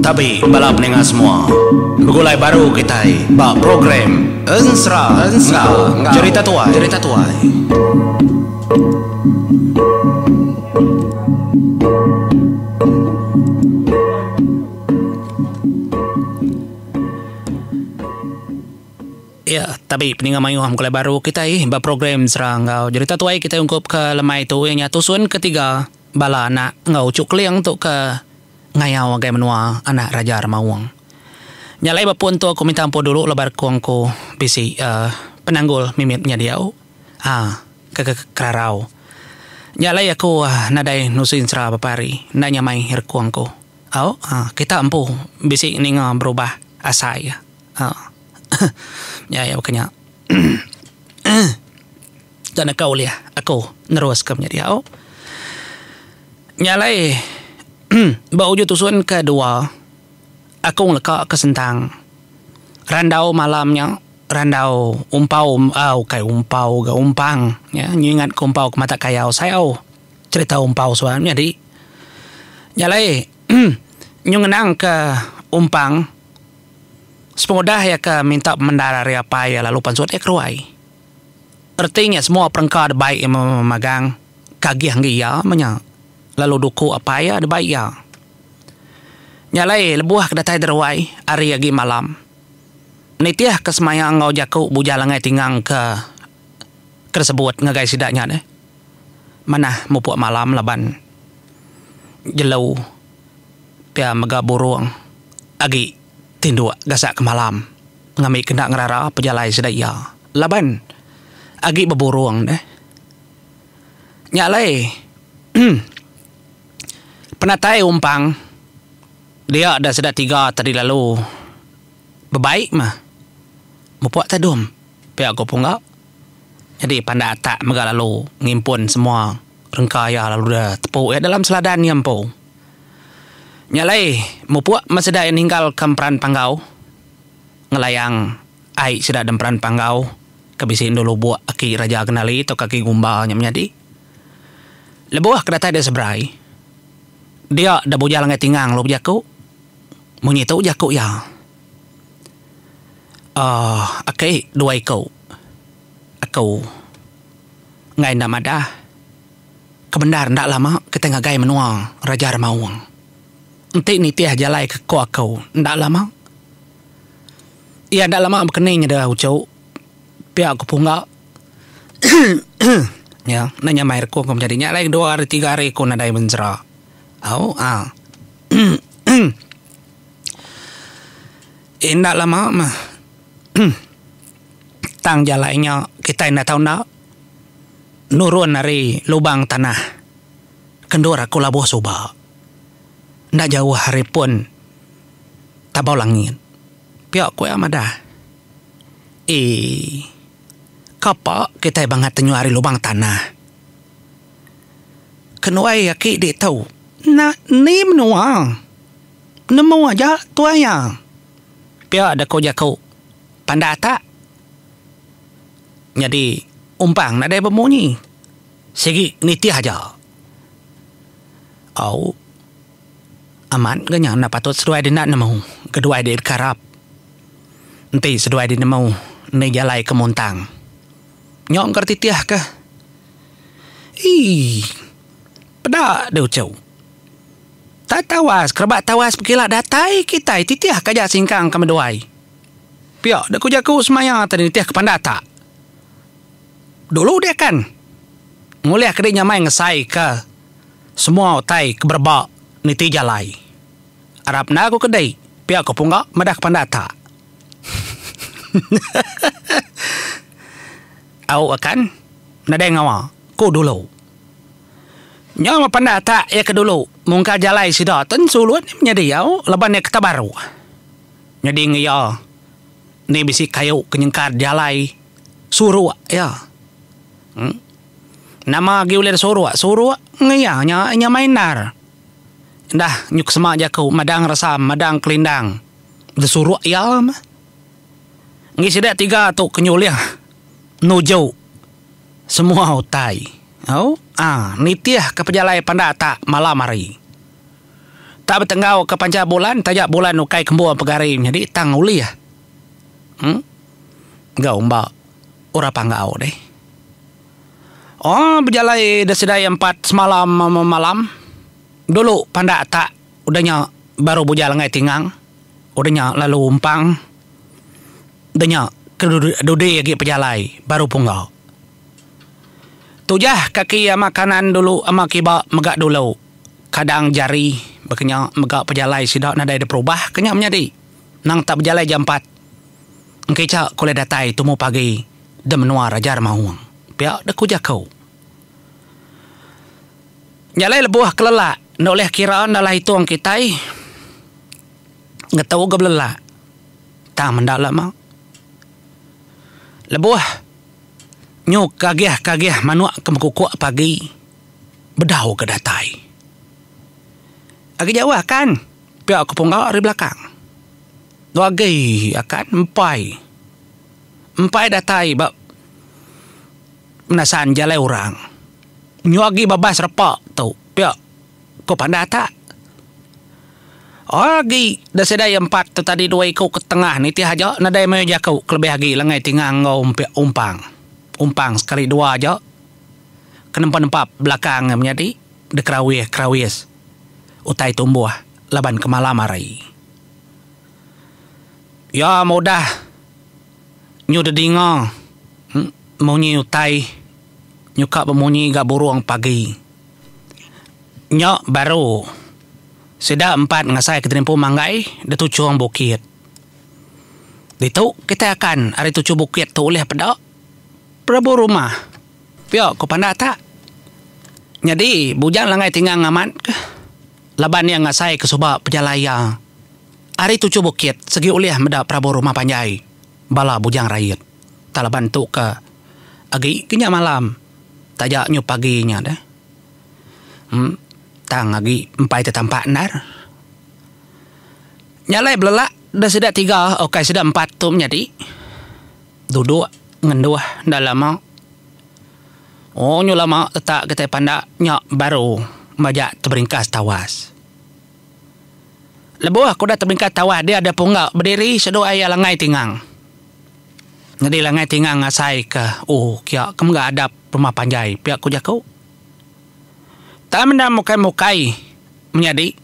Tapi balap dengan semua begulai baru kita bak program Ensra cerita tuai ya, tapi peningan mayu mulai baru kita bak program serang ngau cerita tuai kita ungkup ke lemai tu yang nyatu sun ketiga bala anak ngau cuk liang tu ke ngayau agai menua anak Raja Ramawang. Nyalai bapun tu aku minta ampun dulu lebar kuangku bisi penanggul mimitnya dia ke kerarau. Nyalai aku nadai nusin sera bapari nanya mai her kuangku. Kita ampu bisi ninga berubah asai. Ya bukannya. Dan kau lihat aku nerus ke dia. Nyalai bauju tusun kedua aku leka ke sentang randau malamnya randau umpau kai umpau ga umpang ya nyingat kumpau ke mata kayau saya cerita umpau soalnya di nyalai nyungenang ke umpang semodah ya ke minta mendara ria pai lalu pansuat ekruai artinya semua perangkat baik yang memegang kagih dia menya lalu duku apa ya ada baik ya. Nyalai lebuah kedatai derwai hari lagi malam. Nitiah kesemayang ngau jaku bujalangai tinggang ke tersebut ngagai sidaknya deh. Mana mupuk malam laban jelau pia mega burung agi tindu gasak ke malam ngami kena ngerara pejalai sidak ya. Laban agi beburung deh. Nyalai penatai umpang dia ada sudah 3 tadi lalu berbaik mah mupuak tadum pihak aku pun enggak jadi pandai atak mega lalu ngimpun semua rengkaya lalu dah tepuk dalam seladan nyampu nyalai mupuak masih dah ninggal kemperan panggau ngelayang ai sudah demperan panggau kebisin dulu buat aki raja kenali atau kaki gumbalnya menjadi lebuah kedatai dia seberai dia dah bujal ngai tingang lo jaku munyi tu jaku ya okay dua aku ngai nama dah kebenar ndak lama kita ngagai menua Raja Ramawang enti ni tiah jalai ke ko aku ndak lama ndak lama berkeningnya dah ucau pihak aku punggak ya nanya mair ko menjadinya lain 2 hari 3 hari ko nadai menjera. Indah lama mah tang jalainya kita indah tahu nak nurun dari lubang tanah kendor aku labuh soba ndak jauh hari pun tabau langit pihak ku amadah kapa kita banget tenyu hari lubang tanah kenuai yaki di tahu na ni menua nemu aja tuanya pia ada ko jaku pandata jadi umpang nak ada bemunyi segi niti aja aman ganya na patut seduai dia nak nemu kedua dia karap nanti seduai dia nemu ni jalai kemontang nyok ngerti tiah ke pedak dia ucau tak tawas kerabat tawas pergilah datai kita titiah kajak singkang kami doai piak dak kujaku semaya tadi tiah kepandata dulu dia kan mulia kedinya main ngesai ke semua tai keberbak niti jalai Arab na aku kedai piak aku punggak madah kepandata au akan nadai ngawa ku dulu nyama pandata ya ke dulu mungka jalai sida ten sulut menjadi yau leban ya ketabaru jadi ngiya ni bisi kayu kenyengkar jalai suru ya nama giulir suru ngiya nya mainar dah nyuk semak jaku madang rasam madang kelindang de suru ya ngi sida 3 tu kenyul ya nujo semua utai Nitiah ke pejalai panda tak malam hari. Tak bertenggau ke panca bulan, tajak bulan ukai kembua pegari. Jadi tang uli ya. Gau mbak ora panggau deh. Berjalai dah sedai 4 semalam malam. Dulu panda tak udahnya baru bujal ngai tingang. Udahnya lalu umpang. Udahnya kedudi lagi pejalai baru punggau. Tujah kaki makanan dulu ama kiba megak dulu. Kadang jari bekenya megak pejalai sidak nadai ada perubah kenya menjadi. Nang tak berjalai jam 4. Engke cak kule datai tumu pagi de menua rajar mahung. Piak de kuja kau. Jalai lebuh kelelak nak oleh kiraan dalah hitung kitai. Ngetau ke belelak. Tak mendalam mak. Lebuh nyuk kagih manuak ke mekukuk pagi. Bedau ke datai. Agi jauh kan. Piak ke punggau dari belakang. Lagi akan empai datai bab menasan jalai orang. Nyuagi babas repak tu. Piak kau pandai tak? Lagi dah sedai 4 tu tadi 2 ikut ke tengah ni ti aja nadai mai jakau kelebih lagi lengai tingang ngau umpang sekali 2 aja. Kenempat-nempat belakang menjadi de krawis utai tumbuh laban ke malam hari. Ya mudah nyu de dingo munyi utai nyuka bemunyi ga burung pagi. Nyok baru sida 4 ngasai ke tempo manggai de tujuang bukit. Ditu kita akan hari 7 bukit tu oleh pedak prabu rumah. Piok ko panda tak? Jadi bujang langai tinggal ngaman ke laban yang ngasai ke subak pejalaya. Hari 7 bukit segi oleh medak prabu rumah panjai. Bala bujang rakyat. Talaban tu ke agi kenya malam. Tajak nyu paginya dah. Tang agi empai tetampak nar. Nyalai belelak dah sedak 3, okey sedak 4 tu menjadi. Duduk ngenduh dah lama. Nyu lama letak kita pandak nyak baru majak terberingkas tawas. Lebuh aku dah terberingkas tawas dia ada punggak berdiri sedo ayah langai tingang. Jadi langai tingang ngasai ke kia kemga adap rumah panjai pihak ku jakau. Tak menda mukai menjadi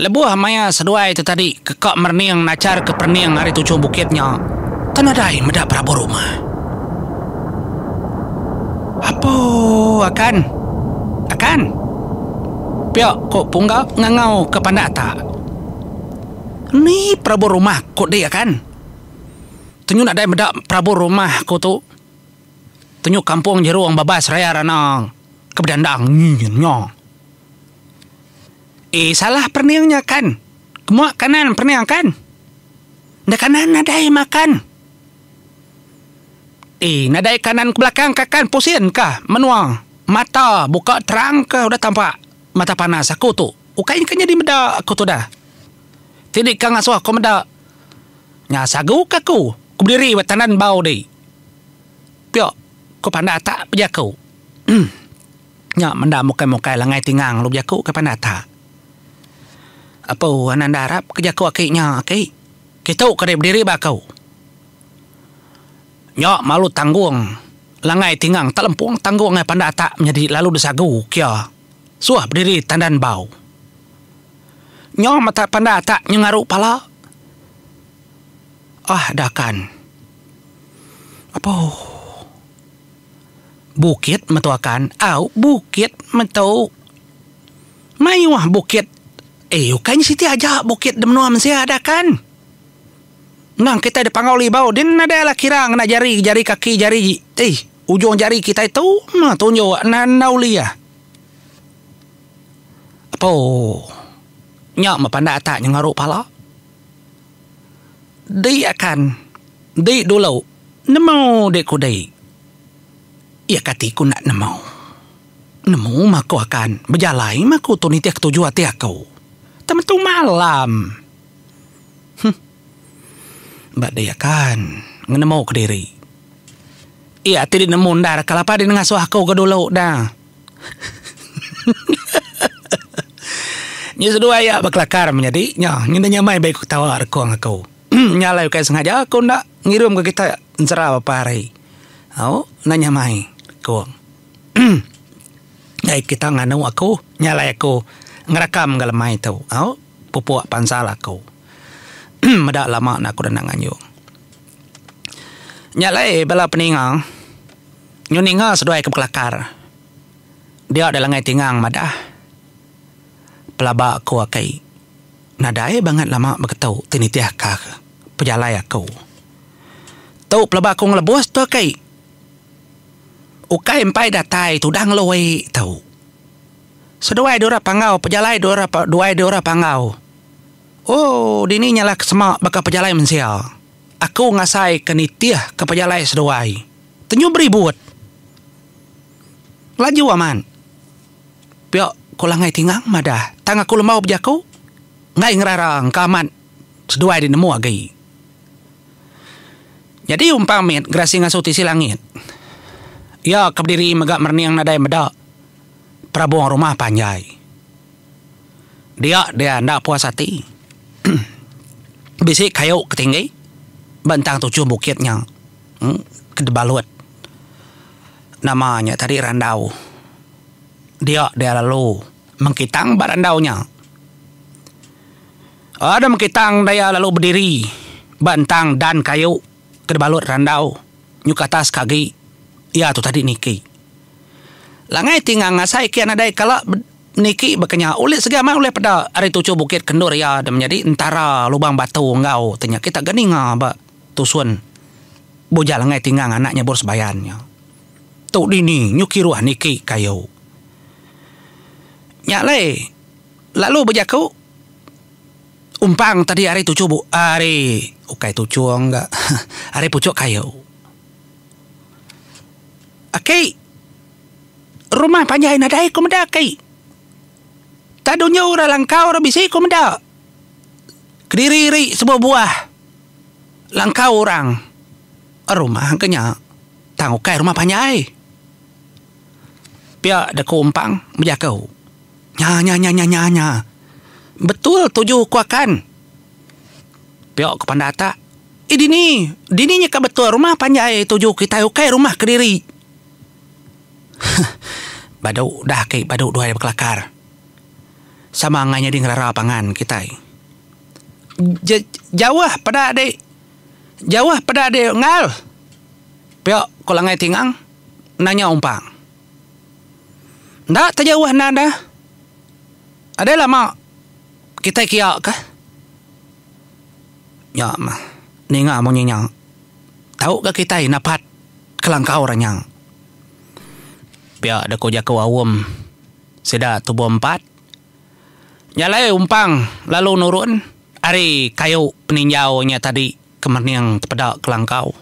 lebuh maya seduai itu tadi kekak merniang nacar ke perniang hari 7 bukitnya tanadai meda prabu rumah. Apa akan pihak kok punggau ngangau ke pandata ni prabu rumah kok dia kan tenyu nak dai meda prabu rumah ko tu tenyu kampung jeruang babas raya ranang kebedandang nyinya. Salah perniangnya kan. Kemuak kanan perniang kan. Nda kanan nadai makan. Nadai kanan ke belakang kakan pusing kah menuang. Mata buka terang kah udah tampak mata panas aku tu. Ukai kan jadi meda aku tu dah. Tidak kang asuh aku meda. Nya sagu kaku. Ku berdiri batanan bau dei. Piok ku pandai tak pejakau. Nya menda mukai-mukai langai tingang lu jaku ke pandata. Apa ananda harap ke jaku akiknya akik. Kita kare berdiri bakau. Nya malu tanggung. Langai tingang tak lempung tanggung ngai pandata menjadi lalu desagu kia. Suah berdiri tandan bau. Nya mata pandata nyengaru pala. Dah kan. Apa? Bukit metuakan. Bukit metu. Mayuah bukit. Kayaknya siti aja bukit demenuah mensia ada kan. Nang kita ada pangauli bau. Din ada lah kirang. Nak jari kaki jari. Ujung jari kita itu. Tunjuk. Nauli ya. Apa? Nyak mapanda tak nyengaruk pala. Dia akan. Dia dulu. Nemu dek kudai. Ia katiku nak nemu maku akan berjalai maku tu nitiak tuju hati aku. Tentu malam. Mbak dia kan ngenemu ke diri. Iya, tidak nemu dah. Kalau apa dia ngasuh aku ke dulu dah. Nya sedua ya berkelakar menjadi nya nyamai baik tawa aku. Nyalai kayak sengaja aku ndak ngirim ke kita cerah apa hari. Nanya mai ko. Ai kita nganu aku nyalai aku ngerekam galemai tu. Pupuk pansal aku. Medak lama nak aku dan nganyu. Nyalai bala peningang. Nyuninga sedua ke kelakar. Dia adalah ngai tingang madah. Pelaba aku akai. Nadai banget lama berketau tinitiah ka pejalai aku. Tau pelaba aku ngelebos tu akai. Ukai empai datai tu dah ngeloi tau. Seduai dora pangau pejalai dora pangau. Dini nyala kesemak baka pejalai mensia. Aku ngasai kenitiah ke pejalai seduai. Tenyu beribut. Laju aman. Piok ko langai tingang madah. Tang aku lemau berjaku. Ngai ngerarang kaman. Seduai di nemu agai. Jadi umpamit grasi ngasuti si langit. Ya keberdiri megak merniang nadai medak. Prabuang rumah panjai. Dia ndak puas hati. Bisik kayu ketinggi. Bentang 7 bukitnya. Kedebalut. Namanya tadi Randau. Dia lalu mengkitang barandaunya. Ada mengkitang dia lalu berdiri. Bentang dan kayu. Kedebalut Randau. Nyuk atas kaki. Ya tu tadi Niki. Langai tinggal ngasai kian ada kalau Niki berkenya ulit segala oleh pada hari 7 bukit kendur ya. Dan menjadi antara lubang batu engkau. Tanya kita gening ba tusun. Bojal langai tinggal anaknya bos bayannya. Tu dini nyukiruah Niki kayu. Nyalai. Lalu berjaku. Umpang tadi hari 7 hari. Ukai 7 enggak. Hari pucuk kayu. Akai. Rumah panjai nadai ko meda kai. Tadunya ora langkau ora bisi ko meda. Kediri sebuah buah. Langkau orang. Rumah kenya. Tang ukai rumah panjai. Pia da ko umpang berjakau. Nya. Betul 7 kuakan. Piok ke pandata. Dininya ka betul rumah panjai 7 kita ukai rumah Kediri. Badau dah kai badau dua berkelakar. Sama nganya di ngerara pangan kita. Jauh pada ade ngal. Piok ko langai tingang nanya umpang. Ndak terjauh nada. Ada lama kita kia kah? Ya mah. Ninga mo nyinyang. Tahu ke kita napat kelangkau ranyang. Pia ada ko jako awam. Seda tubuh 4. Nyalai umpang lalu nurun. Ari kayu peninjaunya tadi kemerniang tepedak kelangkau.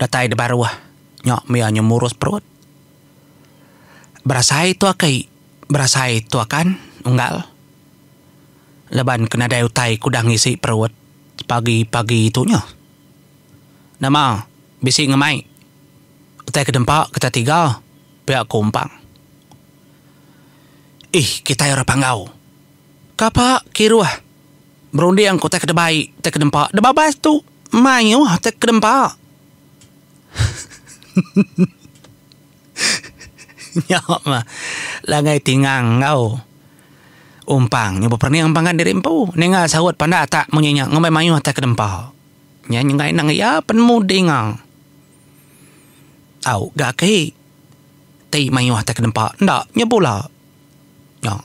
Datai de baruah. Nyok mia nyemurus perut. Berasai tu akai. Berasai tu akan unggal. Leban kena daya utai kudang isi perut. Pagi-pagi itunya. Nama bisi ngemai. Utai kedempak kita 3. Pihak kumpang. Kita orang panggau. Kapa kiruah. Berundi yang kota kedebai. Utai kedempak. Debabas tu. Mayu utai kedempak. Nyok mah. Langai tingang kau. Umpang. Nyoba pernah yang panggan diri empu. Nengal sahut pandai tak menyenyak. Ngamai mayu utai kedempak. Nyanyi nang ya penmudi ngang. Au gak kei. Tai mayu hata kedempak. Ndak, nya pula. Ya,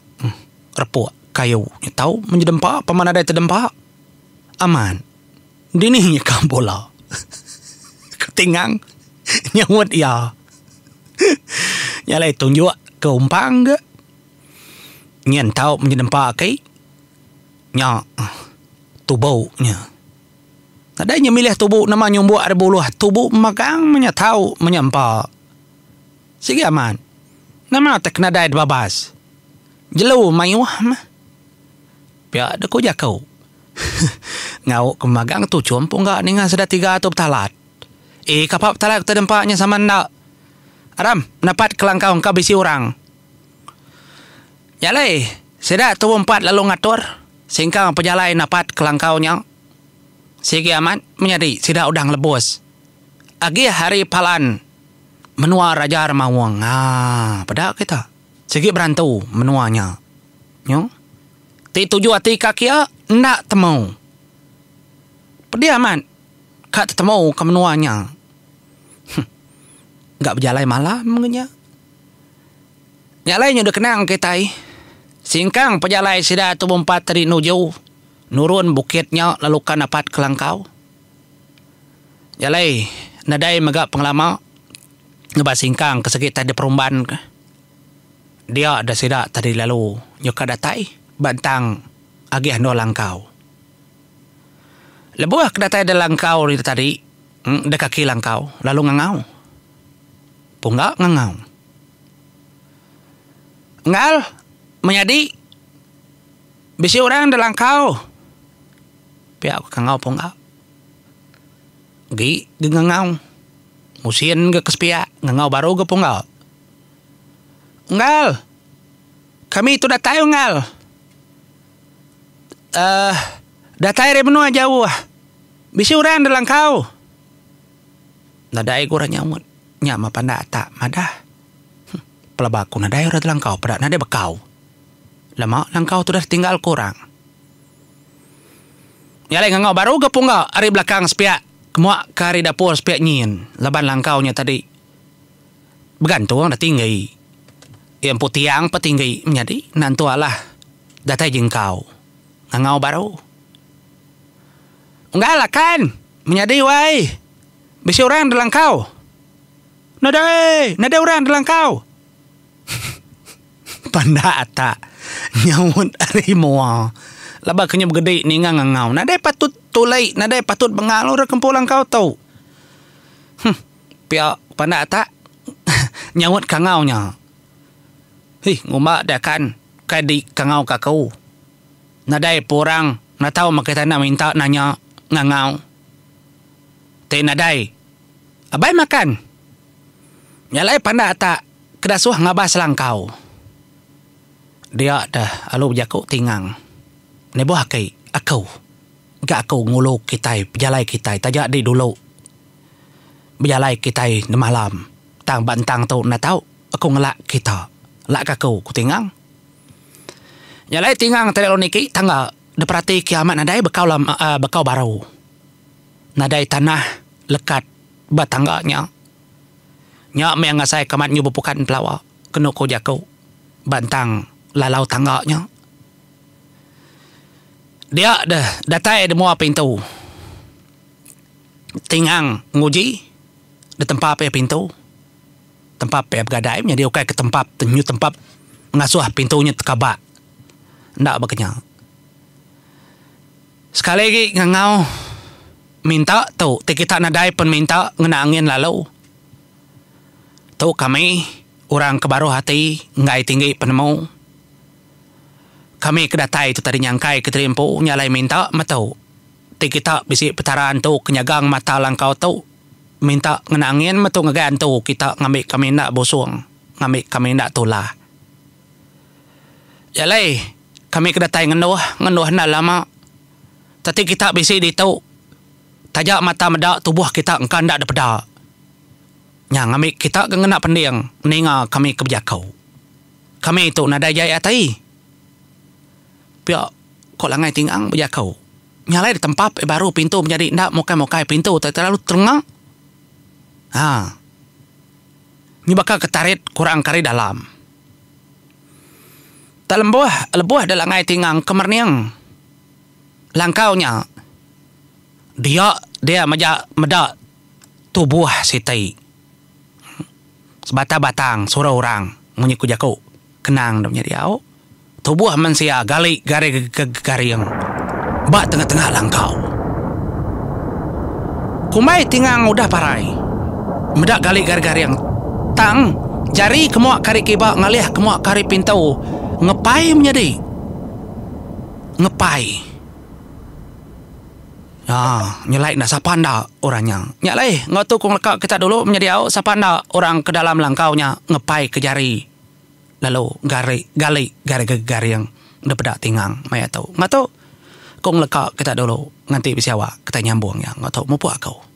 repuk kayu. Nya tahu menjedempak paman ada terdempak. Aman. Dini nya kam bola. Ketingang nyawat ya. Nya lai tunjuk ke umpang ke. Nya tahu menjedempak kai. Nya tubuh nya. Adanya milih tubuh nama nyumbuh ada buluh. Tubuh magang menyatau menyampak. Sige aman. Nama tak kena daya babas. Jelu mayuah mah. Pia ada ko jakau. Ngau kemagang tu cumpung gak ninga sudah 3 atau talat. Kapap talak terdempaknya sama nak. Aram, dapat kelangkau engkau bisi orang. Yalai, sedak tu empat lalu ngatur. Singkang pejalai dapat kelangkaunya. Segi amat menjadi sedak udang lebus. Agi hari palan menua Raja Remawang. Pada kita. Segi berantu menuanya. Yo. Ti tuju hati kakia nak temu. Pedi amat. Kak temu ke menuanya. Gak berjalai malam mengenya. Yang lainnya udah kenang kita. Singkang pejalai sida tu bompat tadi nuju. Nurun bukitnya lalu kan dapat kelangkau. Jalai nadai megak pengelama. Ngebas singkang kesegit tadi perumban. Dia ada sida tadi lalu. Nyoka datai. Bantang agih no langkau. Lebuah kedatai ada langkau tadi. Ada kaki langkau. Lalu ngangau. Punggak ngangau. Ngal menjadi bisi orang dalam kau. Pihak kangau punggak. Gi ngangau. Musin ke kespiak ngangau baru ke punggak. Ngal. Kami itu datai ngal. Datai rebenua jauh. Bisi orang dalam kau. Nadai kurang nyamut. Nyama panda tak madah. Pelabaku nadai udah langkau pada nadai bekau. Lama langkau tu dah tinggal kurang. Ya lagi ngau baru gapung ngau ari belakang sepiak kemuak kari dapur sepiak nyin. Laban langkaunya tadi bergantung dah tinggi. Yang putiang petinggi menjadi nantu Allah datai jengkau. Ngau baru. Enggak lah kan menjadi wai. Bisi orang dalam kau. Nadai orang dalam kau. Panda tak nyawut harimau. Laba kenya bergede ni ngangau. Nadai patut tulai, nadai patut bengalu rekempulang kau tau. Pia panda tak nyawut kangaunya. Ngumba dah kan kadi kangau kakau. Nadai porang nak tahu makai tanah minta nanya ngangau. Te nadai. Abai makan. Nyalai panda tak kedasuh ngabas langkau. Dia dah alu berjaku tingang. Nebo hakai aku. Gak aku ngulu kita, berjalai kita. Tajak di dulu. Berjalai kita di malam. Tang bantang tu nak tahu. Aku ngelak kita. Lak aku tingang. Nyalai tingang tadi lo niki tangga. Deperati kiamat nadai bekau baru. Nadai tanah lekat batangganya. Nyak me yang saya kamat nyu bukan pelawa. Kena ko jaku. Bantang lalau tangganya. Dia dah datai di mua pintu. Tingang nguji di tempat pe pintu. Tempat pe bergadai jadi okai ke tempat tenyu tempat ngasuh pintunya tekabak. Ndak bakanya. Sekali lagi ngangau minta tu kita nadai pun minta ngena angin lalu. Tu kami orang kebaru hati ngai tinggi penemu. Kami kedatai tu tadi nyangkai keterimpu nyalai minta matau. Ti kita bisi petaran tu kenyagang mata langkau tu minta ngena angin matu ngagan tu kita ngambil kami nak bosong, ngambil kami nak tulah. Yalai kami kedatai ngenuh na lama. Tadi kita bisi di tu tajak mata medak tubuh kita engkan ndak ada pedak. Yang kami kita kena pendiang ninga kami keberjakau. Kami itu nadai jaya atai. Pia kok langai tingang berjakau. Nyalai di tempat baru pintu menjadi ndak mokai-mokai pintu terlalu terengah. Ini bakal ketarit kurang kari dalam. Dalam lebuah dah langai tingang kemerniang. Langkaunya dia medak tubuh sitai. Sebata-batang surau orang menyiku jaku kenang dah menjadi au. Tubuh manusia gali garing bak tengah-tengah langkau. Kumai tingang udah parai. Medak gali garing tang jari kemuak kari kiba ngalih kemuak kari pintu ngepai menjadi ngepai. Nyelai nak sapa anda orangnya. Nyalai, ngau tu kong lekak kita dulu menyediau sapa anda orang ke dalam langkaunya ngepai ke jari. Lalu gari yang udah pedak tingang maya tahu. Ngau tu kong lekak kita dulu nganti bisiawa kita nyambung ya. Ngau tu mupu aku.